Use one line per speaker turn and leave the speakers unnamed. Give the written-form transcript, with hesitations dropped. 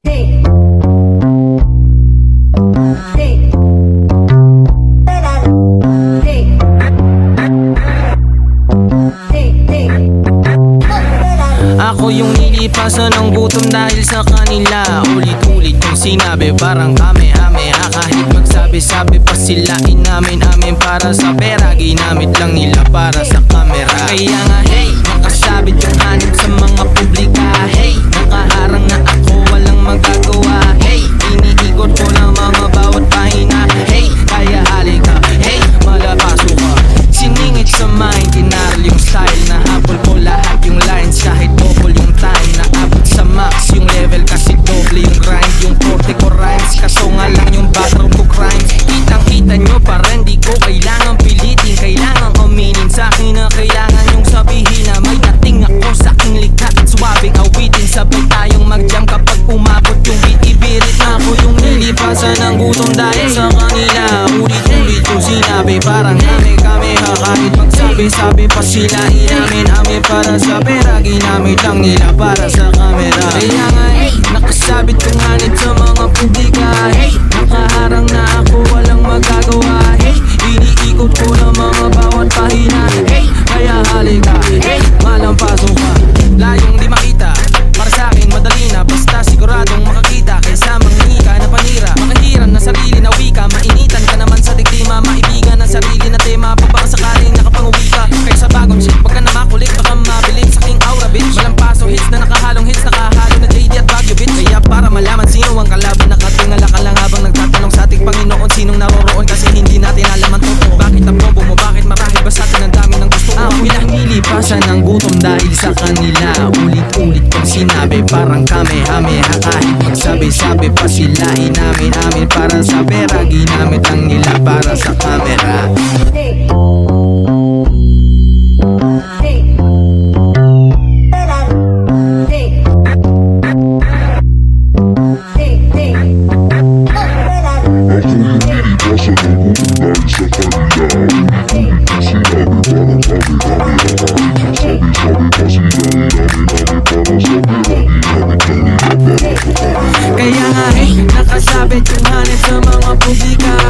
Ako yung nilipasan ng gutom dahil sa kanila. Ulit-ulit yung sinabi parang kame-hameha. Kahit magsabi-sabi pa sila inamin para sa pera. Ginamit lang nila para sa kamera. Kaya nga hey, nakasabit yung hanip sa mga publika. Hey, nakaharang na ako, walang magagawa. Hey, iniikot ko ng mga bawat pahina. Hey, kaya halika, hey, malapaso ka. Siningit sa mind, inaral yung style. Nahabol ko lahat yung lines kahit double yung time. Naabot sa max yung level kasi doble yung grind. Yung 40 ko rhymes, kaso nga lang yung background ko crimes. Kitang-kita nyo pa rin, di ko kailangan pilitin. Kailangan aminin sa'kin na kailangan yung sabihin na may dating ako sa'king likha at swabing awitin. Sabay tayong mag-jam kapag umabot yung beat. Ibirit na ako yung nilipasan ng gutom dahil sa kanila. Ulit-ulit yung sinabi parang kame-kameha. Kahit magsabi-sabi pa sila inamin para sa pera. Ginamit lang nila para sa kamera. Kaya nga hey, nakasabit yung hanit sa mga publika. Hey, nakaharang na ako, walang magagawa. Hey, iniikot ko ng mga bawat pahina. Hey, kaya halika, hey, malampaso ka. Layong di makita, para sa akin madali na. Basta siguradong makakita kaysa mangingi ka na panira. Makahiran na sarili na wika, mainitan ka naman sa diktima. Maibigan ng sarili na tema, pag baka sakaling nakapanguwi ka. Kaysa bagong shit, pagka na makulit, baka mabilib sa king aura bitch. Malampaso hits na nakahalong hits, nakahalo na JD at Baguio bitch. Kaya para malaman sino ang kalaban, nakatingala ka lang habang nagtatanong sa ating Panginoon sinong naroroon. Kasi hindi natin alam ang totoo. Bakit ang bobo mo, bakit marahil ba sa atin ang dami ng gusto mo? Bilang nilipasan ng gutom dahil sa kanila. Ulit-ulit kong sinabi parang kame-hameha. Kahit magsabi-sabi pa sila inamin para sa pera. Ginamit lang nila para sa kamera. Kaya nga hey, nakasabit yung hanit sa mga publika.